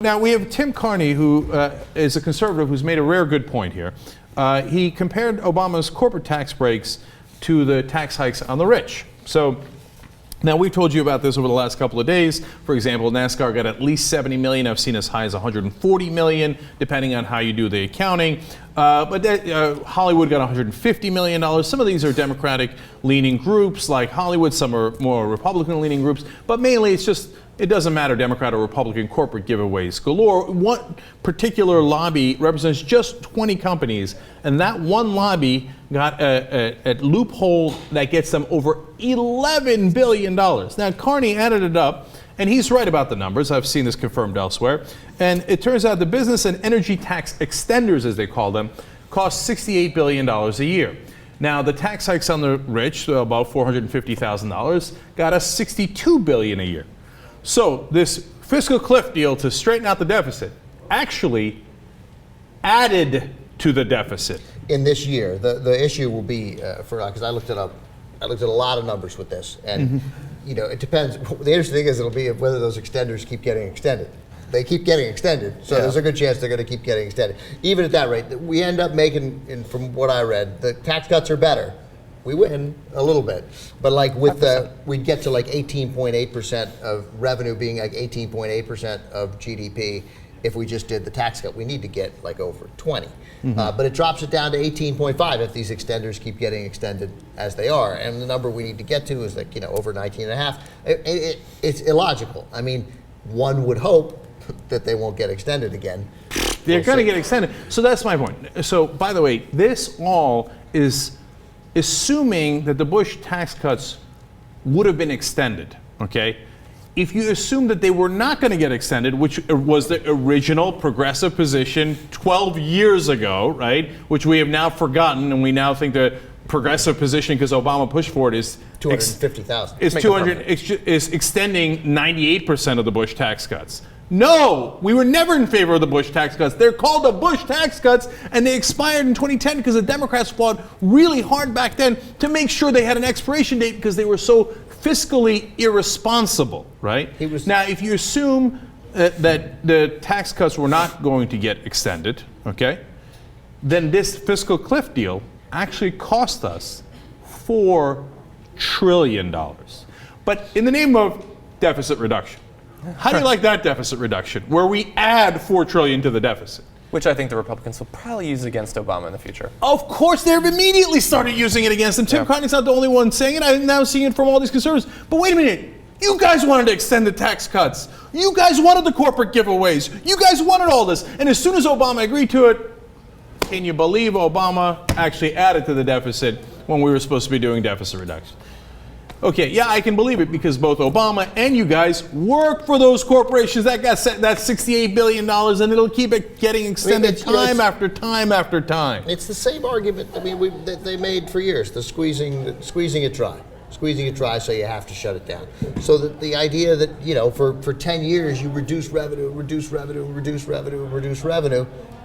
now we have Tim Carney, who is a conservative who's made a rare good point here. He compared Obama's corporate tax breaks to the tax hikes on the rich. So now we've told you about this over the last couple of days. For example, NASCAR got at least 70 million. I've seen as high as 140 million, depending on how you do the accounting. But Hollywood got $150 million. Some of these are Democratic-leaning groups like Hollywood. Some are more Republican-leaning groups. But mainly it's just, it doesn't matter, Democrat or Republican, corporate giveaways galore. One particular lobby represents just 20 companies, and that one lobby got a loophole that gets them over $11 billion. Now, Carney added it up, and he's right about the numbers. I've seen this confirmed elsewhere. And it turns out the business and energy tax extenders, as they call them, cost $68 billion a year. Now, the tax hikes on the rich, about $450,000, got us $62 billion a year. So this fiscal cliff deal to straighten out the deficit actually added to the deficit. In this year, the issue will be, because I looked it up, I looked at a lot of numbers with this, and you know, it depends. The interesting thing is it'll be whether those extenders keep getting extended. They keep getting extended, so there's a good chance they're going to keep getting extended. Even at that rate, we end up making, and from what I read, the tax cuts are better. We win a little bit, but like with we'd get to like 18.8% of revenue being like 18.8% of GDP if we just did the tax cut. We need to get like over 20, but it drops it down to 18.5 if these extenders keep getting extended as they are, and the number we need to get to is like, you know, over 19.5. It's illogical. I mean, one would hope that they won't get extended again. They're going to get extended. So that's my point. So by the way, this all is assuming that the Bush tax cuts would have been extended, okay? If you assume that they were not going to get extended, which was the original progressive position 12 years ago, right, which we have now forgotten, and we now think the progressive position, because Obama pushed for it, is 250,000. Is extending 98% of the Bush tax cuts. No, we were never in favor of the Bush tax cuts. They're called the Bush tax cuts, and they expired in 2010 because the Democrats fought really hard back then to make sure they had an expiration date because they were so fiscally irresponsible, right? Now, if you assume that the tax cuts were not going to get extended, okay, then this fiscal cliff deal actually cost us $4 trillion. But in the name of deficit reduction. How do you like that deficit reduction, where we add $4 trillion to the deficit? Which I think the Republicans will probably use against Obama in the future. Of course, they've immediately started using it against him. Tim Carney's not the only one saying it. I'm now seeing it from all these conservatives. But wait a minute. You guys wanted to extend the tax cuts. You guys wanted the corporate giveaways. You guys wanted all this. And as soon as Obama agreed to it, can you believe Obama actually added to the deficit when we were supposed to be doing deficit reduction? Okay, yeah, I can believe it because both Obama and you guys work for those corporations that got that's $68 billion, and it'll keep it getting extended time after time after time. It's the same argument that they made for years, the squeezing it dry. Squeezing it dry so you have to shut it down. So that the idea that, you know, for 10 years you reduce revenue,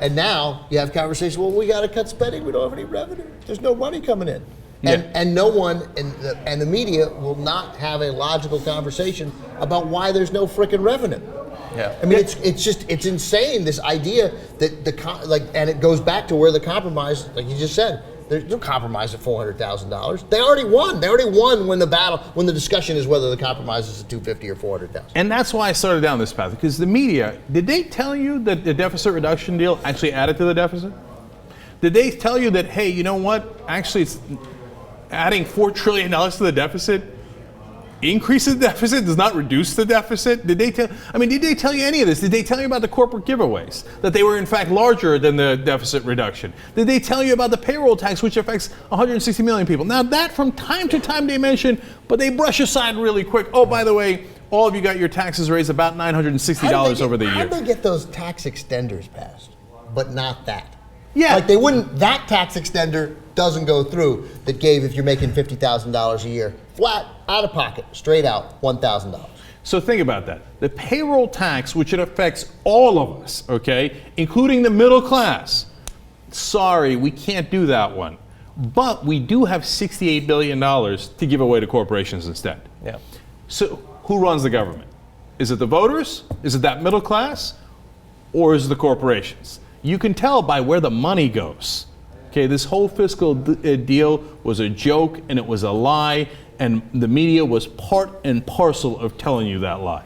and now you have conversations, well, we got to cut spending, we don't have any revenue, there's no money coming in. And no one and the media will not have a logical conversation about why there's no frickin' revenue. Yeah. I mean, it's insane, this idea that and it goes back to where the compromise, like you just said, there's no compromise at $400,000. They already won. They already won when the discussion is whether the compromise is at $250,000 or $400,000. And that's why I started down this path, because the media, did they tell you that the deficit reduction deal actually added to the deficit? Did they tell you that, hey, you know what, actually it's adding $4 trillion to the deficit increases the deficit, does not reduce the deficit? Did they tell you any of this? Did they tell you about the corporate giveaways, that they were in fact larger than the deficit reduction? Did they tell you about the payroll tax, which affects 160 million people? Now that from time to time they mention, but they brush aside really quick. Oh, by the way, all of you got your taxes raised about $960 over the year. How did they get those tax extenders passed, but not that? Yeah. Like they wouldn't, that tax extender doesn't go through that gave, if you're making $50,000 a year, flat, out of pocket, straight out, $1,000. So think about that. The payroll tax, which it affects all of us, okay, including the middle class. Sorry, we can't do that one. But we do have $68 billion to give away to corporations instead. Yeah. So who runs the government? Is it the voters? Is it that middle class? or is it the corporations? You can tell by where the money goes. Okay, this whole fiscal deal was a joke and it was a lie, and the media was part and parcel of telling you that lie.